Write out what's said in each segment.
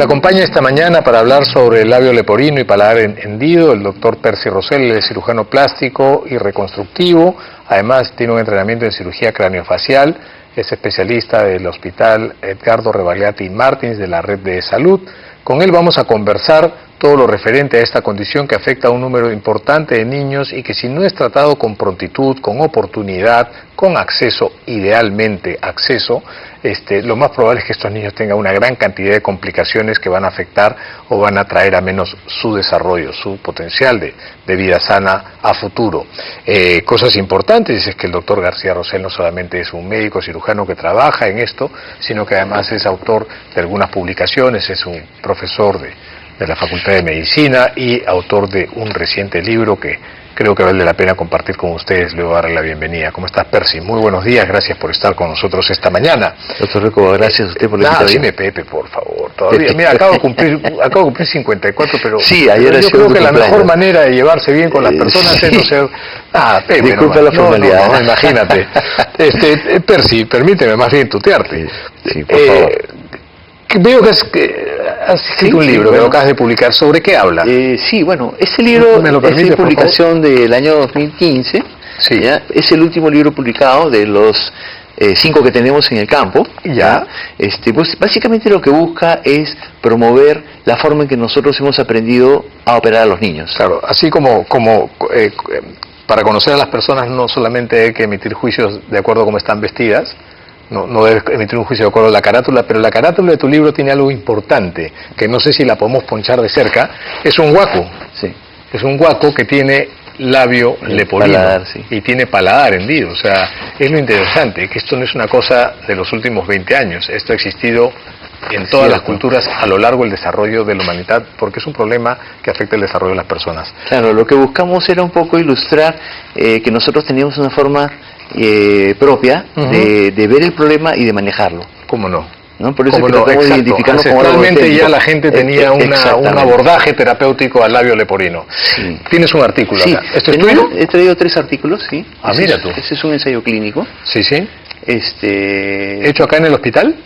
Me acompaña esta mañana para hablar sobre el labio leporino y paladar hendido el doctor Percy Rosell. Él es cirujano plástico y reconstructivo. Además tiene un entrenamiento en cirugía craneofacial. Es especialista del Hospital Edgardo Rebagliati Martins de la Red de Salud. Con él vamos a conversar todo lo referente a esta condición que afecta a un número importante de niños y que si no es tratado con prontitud, con oportunidad, con acceso, idealmente acceso, lo más probable es que estos niños tengan una gran cantidad de complicaciones que van a afectar o van a traer a menos su desarrollo, su potencial de vida sana a futuro. Cosas importantes es que el doctor García Rosell no solamente es un médico cirujano que trabaja en esto, sino que además es autor de algunas publicaciones, es un profesor de la Facultad de Medicina y autor de un reciente libro que creo que vale la pena compartir con ustedes. Le voy a dar la bienvenida. ¿Cómo estás, Percy? Muy buenos días, gracias por estar con nosotros esta mañana. Doctor Rico, gracias a usted por la invitación. Dime, Pepe, por favor. Todavía, mira, acabo de cumplir 54, pero sí, ayer yo creo que la mejor manera de llevarse bien con las personas es no ser... Pepe, disculpe la formalidad. No, imagínate. Percy, permíteme más bien tutearte. Sí, por favor. Veo que has escrito un libro que lo acabas de publicar. ¿Sobre qué habla? Sí, bueno, ese libro es de publicación del año 2015. Sí. ¿Ya? Es el último libro publicado de los 5 que tenemos en el campo. Ya. Pues básicamente lo que busca es promover la forma en que nosotros hemos aprendido a operar a los niños. Claro, así como para conocer a las personas no solamente hay que emitir juicios de acuerdo a cómo están vestidas. No debes emitir un juicio de acuerdo a la carátula, pero la carátula de tu libro tiene algo importante, que no sé si la podemos ponchar de cerca. Es un guaco. Sí. Es un guaco que tiene labio leporino paladar, sí. Y tiene paladar hendido. O sea, es lo interesante, que esto no es una cosa de los últimos 20 años. Esto ha existido en todas las culturas a lo largo del desarrollo de la humanidad, porque es un problema que afecta el desarrollo de las personas. Claro, lo que buscamos era un poco ilustrar que nosotros teníamos una forma propia de ver el problema y de manejarlo. ¿Cómo no? ¿No? Por eso que tratamos de identificarnos como algo Actualmente ya la gente tenía un abordaje terapéutico al labio leporino. Sí. Tienes un artículo acá. ¿Esto es tuyo? He traído 3 artículos, sí. Mira tú. Ese es un ensayo clínico. Sí, sí. ¿Hecho acá en el hospital?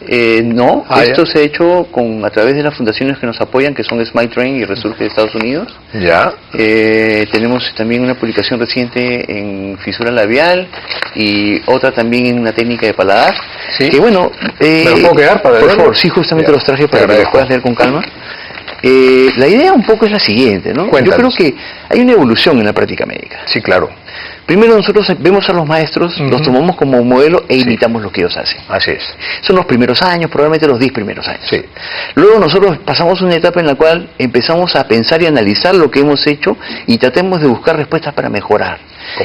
No, esto se ha hecho a través de las fundaciones que nos apoyan, que son Smile Train y Resurge de Estados Unidos. Ya. Tenemos también una publicación reciente en fisura labial y otra también en una técnica de paladar. Sí. Que bueno, ¿me lo puedo quedar para por verlo? favor, sí, justamente los traje para que los puedas leer con calma. La idea un poco es la siguiente, ¿no? Cuéntanos. Yo creo que hay una evolución en la práctica médica. Sí, claro. Primero nosotros vemos a los maestros, los tomamos como modelo e imitamos lo que ellos hacen. Así es. Son los primeros años, probablemente los 10 primeros años. Sí. Luego nosotros pasamos una etapa en la cual empezamos a pensar y analizar lo que hemos hecho y tratemos de buscar respuestas para mejorar.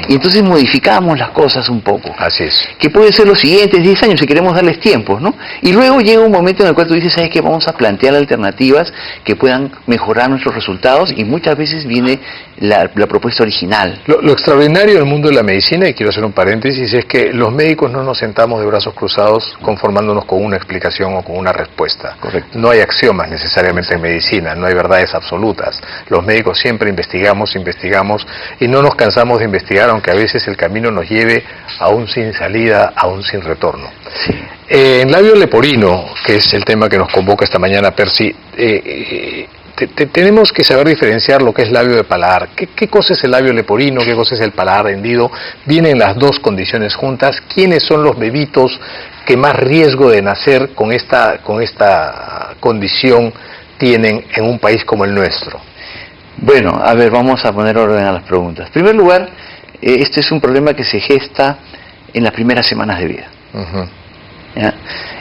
Y entonces modificamos las cosas un poco. Así es. Que puede ser los siguientes 10 años si queremos darles tiempos, ¿no? Y luego llega un momento en el cual tú dices, ¿sabes qué? Vamos a plantear alternativas que puedan mejorar nuestros resultados y muchas veces viene la propuesta original. Lo extraordinario del mundo de la medicina, y quiero hacer un paréntesis, es que los médicos no nos sentamos de brazos cruzados conformándonos con una explicación o con una respuesta. Correcto. No hay axiomas necesariamente en medicina, no hay verdades absolutas. Los médicos siempre investigamos y no nos cansamos de investigar, aunque a veces el camino nos lleve aún sin salida, aún sin retorno. Sí. En labio leporino, que es el tema que nos convoca esta mañana, Percy, tenemos que saber diferenciar lo que es labio de paladar. ¿Qué cosa es el labio leporino? ¿Qué cosa es el paladar hendido? ¿Vienen las dos condiciones juntas? ¿Quiénes son los bebitos que más riesgo de nacer con esta condición tienen en un país como el nuestro? Bueno, a ver, vamos a poner orden a las preguntas. En primer lugar, este es un problema que se gesta en las primeras semanas de vida. ¿Ya?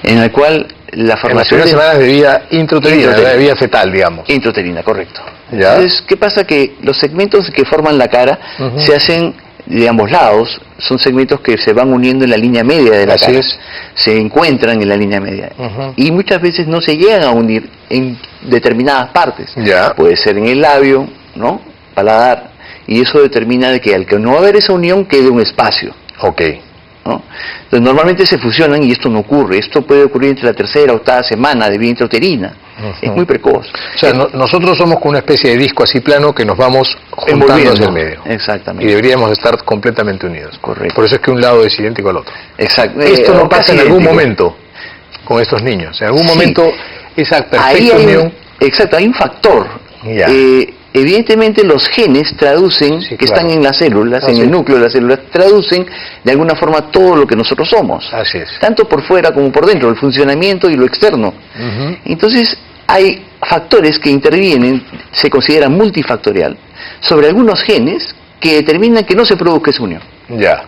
En el cual la formación... En las primeras semanas de vida intrauterina, de vida fetal, digamos. Intrauterina, correcto. ¿Ya? Entonces, ¿qué pasa? Que los segmentos que forman la cara se hacen de ambos lados, son segmentos que se van uniendo en la línea media de la Así cara. es. Se encuentran en la línea media. Y muchas veces no se llegan a unir en determinadas partes. Ya. Puede ser en el labio, ¿no? Paladar. Y eso determina de que al que no va a haber esa unión quede un espacio. Ok. ¿No? Entonces normalmente se fusionan y esto no ocurre. Esto puede ocurrir entre la tercera o octava semana de vida intrauterina. Es muy precoz. O sea, nosotros somos como una especie de disco así plano que nos vamos juntando hacia el medio. Exactamente. Y deberíamos estar completamente unidos. Correcto. Por eso es que un lado es idéntico al otro. Exacto. Esto no pasa en algún momento con estos niños. En algún momento esa ahí perfecta hay unión. exacto, hay un factor. Ya. Evidentemente los genes traducen, Sí, que claro. están en las células, en sí. el núcleo de las células, traducen de alguna forma todo lo que nosotros somos. Así es. Tanto por fuera como por dentro, el funcionamiento y lo externo. Ujú. Entonces, hay factores que intervienen, se considera multifactorial, sobre algunos genes que determinan que no se produzca esa unión. Ya.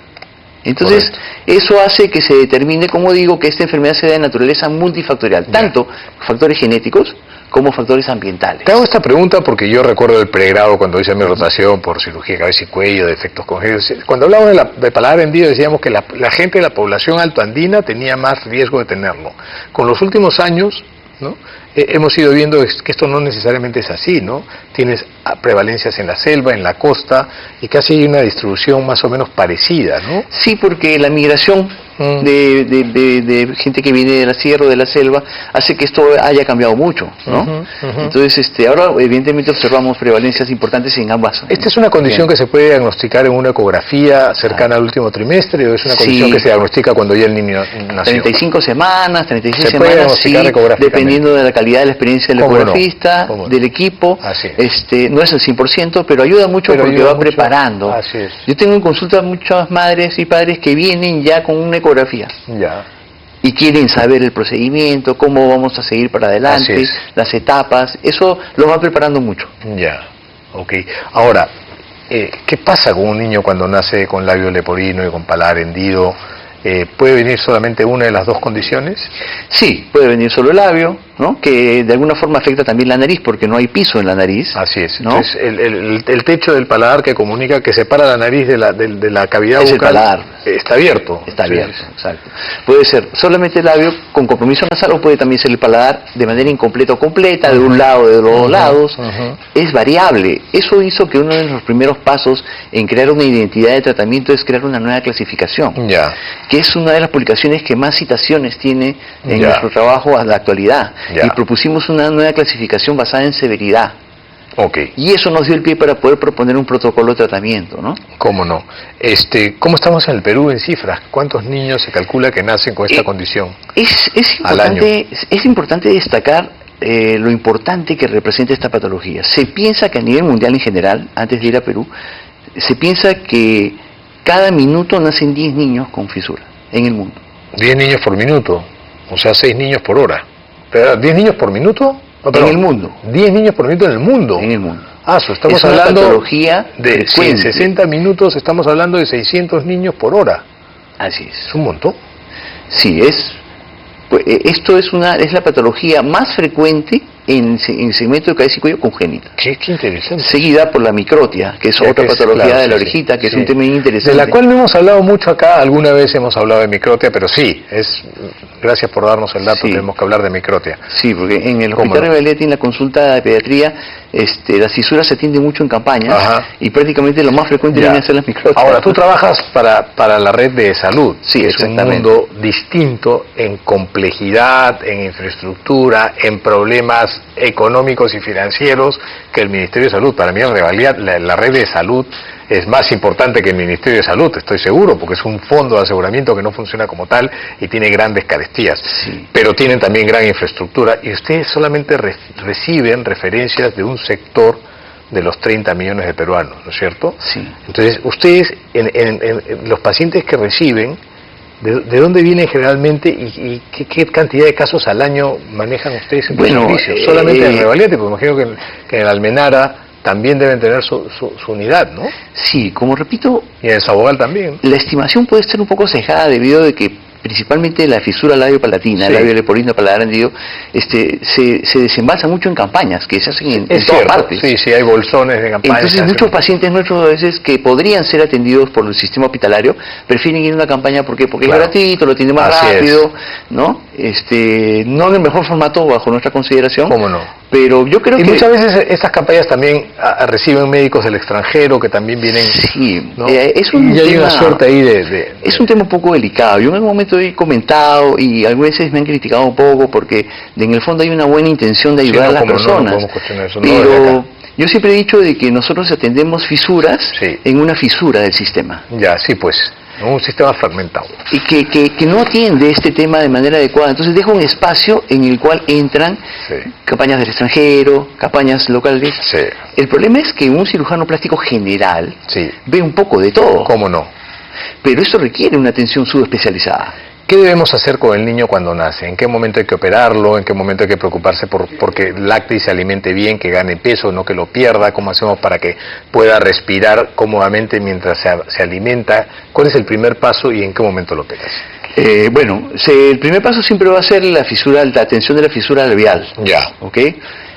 Entonces, Correcto. eso hace que se determine, como digo, que esta enfermedad sea de naturaleza multifactorial, Ya. tanto factores genéticos como factores ambientales. Te hago esta pregunta porque yo recuerdo el pregrado cuando hice mi rotación por cirugía de cabeza y cuello, defectos congénitos. Cuando hablábamos de paladar hendido decíamos que la gente de la población altoandina tenía más riesgo de tenerlo. Con los últimos años, ¿no? Hemos ido viendo que esto no necesariamente es así, ¿no? Tienes prevalencias en la selva, en la costa, y casi hay una distribución más o menos parecida, ¿no? Sí, porque la migración de gente que viene de la sierra o de la selva hace que esto haya cambiado mucho, ¿no? Entonces, ahora evidentemente observamos prevalencias importantes en ambas. ¿Esta es una condición que se puede diagnosticar en una ecografía cercana al último trimestre o es una condición Sí. que se diagnostica cuando ya el niño nació? 35 semanas, 36 Se puede semanas, sí, diagnosticar ecográficamente. dependiendo de la calidad de la experiencia del ¿Cómo no? ecografista, ¿Cómo no? del equipo. Así es. No es el 100%, pero ayuda mucho Pero porque ayuda va mucho. preparando. Así es. Yo tengo en consulta muchas madres y padres que vienen ya con una ecografía Ya. y quieren saber el procedimiento, cómo vamos a seguir para adelante, Así es. las etapas. Eso los va preparando mucho. Ya, ok. Ahora, ¿qué pasa con un niño cuando nace con labio leporino y con paladar hendido? ¿Puede venir solamente una de las dos condiciones? Sí, puede venir solo el labio, ¿no? Que de alguna forma afecta también la nariz porque no hay piso en la nariz. Así es. ¿no? Entonces, el techo del paladar que comunica, que separa la nariz de la cavidad Es el bucal, paladar. está abierto. Está Sí, abierto, sí, sí. exacto. Puede ser solamente el labio con compromiso nasal o puede también ser el paladar de manera incompleta o completa, de un lado o de los dos lados. Es variable. Eso hizo que uno de los primeros pasos en crear una identidad de tratamiento es crear una nueva clasificación, Ya, que es una de las publicaciones que más citaciones tiene en Ya. nuestro trabajo a la actualidad. Ya. Y propusimos una nueva clasificación basada en severidad. ok. Y eso nos dio el pie para poder proponer un protocolo de tratamiento, ¿no? ¿Cómo no? ¿Cómo estamos en el Perú en cifras? ¿Cuántos niños se calcula que nacen con esta condición? Es Al año. importante destacar lo importante que representa esta patología. Se piensa que a nivel mundial en general, antes de ir a Perú, se piensa que cada minuto nacen 10 niños con fisura en el mundo. 10 niños por minuto, o sea, 6 niños por hora. ¿Pero 10 niños por minuto? No, En perdón, el mundo. 10 niños por minuto en el mundo. En el mundo. Estamos Es una hablando patología de en frecuente. 60 minutos, estamos hablando de 600 niños por hora. Así es. Es un montón. Sí, esto es la patología más frecuente en el segmento de cabeza y cuello congénita. Qué interesante. Seguida por la microtia, que es Ya otra que es, patología claro, de la sí, orejita, que sí. es un tema bien interesante. De la cual no hemos hablado mucho acá, alguna vez hemos hablado de microtia, pero sí, gracias por darnos el dato, Sí. tenemos que hablar de microtia. Sí, porque en el ¿Cómo Hospital no? Revaleti, en la consulta de pediatría, las fisuras se atienden mucho en campañas. Ajá. Y prácticamente lo más frecuente Ya. viene a ser las microtias. Ahora, tú trabajas para la red de salud. Sí, es un exactamente. mundo distinto en complejidad, en infraestructura, en problemas económicos y financieros que el Ministerio de Salud. Para mí, en realidad, la red de salud es más importante que el Ministerio de Salud, estoy seguro, porque es un fondo de aseguramiento que no funciona como tal y tiene grandes carestías. Sí. Pero tienen también gran infraestructura y ustedes solamente reciben referencias de un sector de los 30 millones de peruanos, ¿no es cierto? Sí. Entonces, ustedes, en los pacientes que reciben, ¿de dónde vienen generalmente y qué cantidad de casos al año manejan ustedes en los Bueno, servicios? Solamente en Revalete, porque imagino que en Almenara también deben tener su unidad, ¿no? Sí, como repito, Y en Sabogal también. la estimación puede estar un poco cejada debido a que principalmente la fisura labio-palatina, Sí. el labio leporino paladar hendido, se desembalsa mucho en campañas que se hacen en Es todas cierto, partes. sí, hay bolsones de campaña. Entonces muchos pacientes nuestros a veces que podrían ser atendidos por el sistema hospitalario prefieren ir a una campaña porque Claro. es gratuito, lo atiende más Así rápido, ¿no? No en el mejor formato bajo nuestra consideración, ¿Cómo no? pero yo creo Y que muchas veces estas campañas también reciben médicos del extranjero que también vienen, sí, ¿no? es un y hay tema, una suerte ahí de es un tema un poco delicado. Yo en algún momento he comentado y algunas veces me han criticado un poco porque en el fondo hay una buena intención de ayudar Sí, no, a las cómo no, no personas, podemos cuestionar eso, no desde pero acá. yo siempre he dicho de que nosotros atendemos fisuras Sí. en una fisura del sistema. Ya, sí, pues. Un sistema fragmentado. Y que no atiende este tema de manera adecuada. Entonces deja un espacio en el cual entran campañas del extranjero, campañas locales. Sí. El problema es que un cirujano plástico general ve un poco de todo. ¿Cómo no? Pero eso requiere una atención subespecializada. ¿Qué debemos hacer con el niño cuando nace? ¿En qué momento hay que operarlo? ¿En qué momento hay que preocuparse porque lacte y se alimente bien, que gane peso, no que lo pierda? ¿Cómo hacemos para que pueda respirar cómodamente mientras se alimenta? ¿Cuál es el primer paso y en qué momento lo operas? El primer paso siempre va a ser la atención de la fisura labial. Ya. ¿Ok?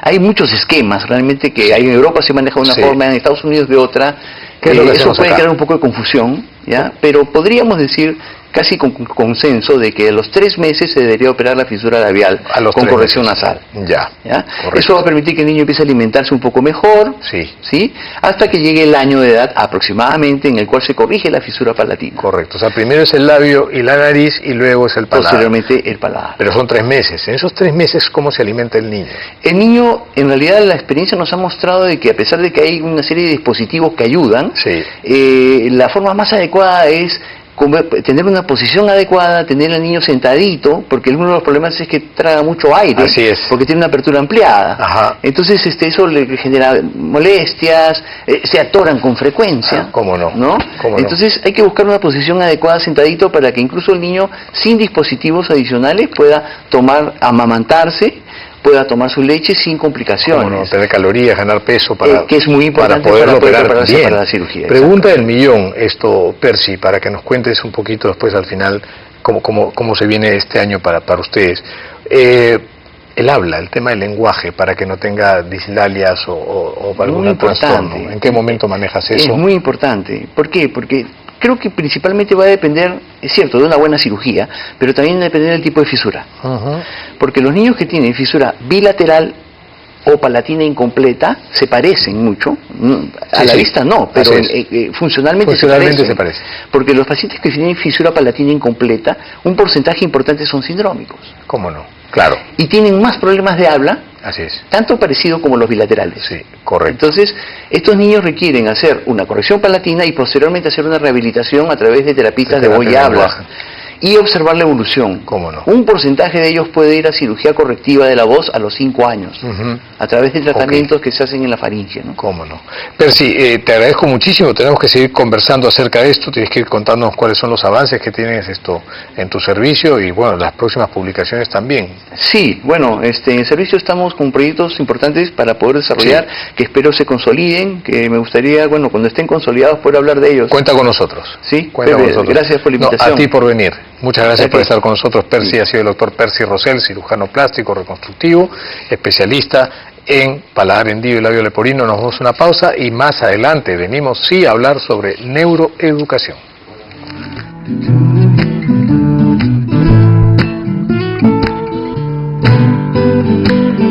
Hay muchos esquemas realmente que hay en Europa se maneja de una forma, en Estados Unidos de otra. Eso puede crear un poco de confusión, ¿ya? Pero podríamos decir casi con consenso de que a los 3 meses se debería operar la fisura labial con corrección nasal. ¿Ya? Eso va a permitir que el niño empiece a alimentarse un poco mejor, hasta que llegue el año de edad aproximadamente en el cual se corrige la fisura palatina. Correcto, o sea, primero es el labio y la nariz y luego es el paladar. Posteriormente el paladar. Pero son 3 meses. En esos 3 meses, ¿cómo se alimenta el niño? El niño, en realidad la experiencia nos ha mostrado de que a pesar de que hay una serie de dispositivos que ayudan, la forma más adecuada es tener una posición adecuada, tener al niño sentadito, porque uno de los problemas es que traga mucho aire, porque tiene una apertura ampliada. Entonces eso le genera molestias, se atoran con frecuencia. ¿Cómo no? Entonces hay que buscar una posición adecuada sentadito para que incluso el niño sin dispositivos adicionales pueda amamantarse, pueda tomar su leche sin complicaciones. No, tener calorías, ganar peso para que es muy importante para poder operar bien. Para la cirugía. Pregunta del millón, Percy, para que nos cuentes un poquito después al final cómo se viene este año para ustedes. El habla, el tema del lenguaje, para que no tenga dislalias o algún trastorno. ¿En qué momento manejas eso? Es muy importante. ¿Por qué? Porque creo que principalmente va a depender, es cierto, de una buena cirugía, pero también va a depender del tipo de fisura. Porque los niños que tienen fisura bilateral o palatina incompleta se parecen mucho, a la vista no, pero funcionalmente se parecen. Porque los pacientes que tienen fisura palatina incompleta, un porcentaje importante son sindrómicos. ¿Cómo no? Claro. Y tienen más problemas de habla, tanto parecido como los bilaterales. Sí, correcto. Entonces, estos niños requieren hacer una corrección palatina y posteriormente hacer una rehabilitación a través de terapistas de voz y habla. Y observar la evolución. ¿Cómo no? Un porcentaje de ellos puede ir a cirugía correctiva de la voz a los 5 años, a través de tratamientos que se hacen en la faringe, ¿no? ¿Cómo no? Percy, te agradezco muchísimo, tenemos que seguir conversando acerca de esto, tienes que ir contándonos cuáles son los avances que tienes en tu servicio y bueno, las próximas publicaciones también. Sí, bueno, en el servicio estamos con proyectos importantes para poder desarrollar, que espero se consoliden, que me gustaría, bueno, cuando estén consolidados poder hablar de ellos. Cuenta con nosotros. Sí, cuenta con nosotros. Gracias por la invitación. A ti por venir. Muchas gracias por estar con nosotros. Percy ha sido el doctor Percy Rosell, cirujano plástico reconstructivo, especialista en paladar hendido y labio leporino. Nos damos una pausa y más adelante venimos a hablar sobre neuroeducación.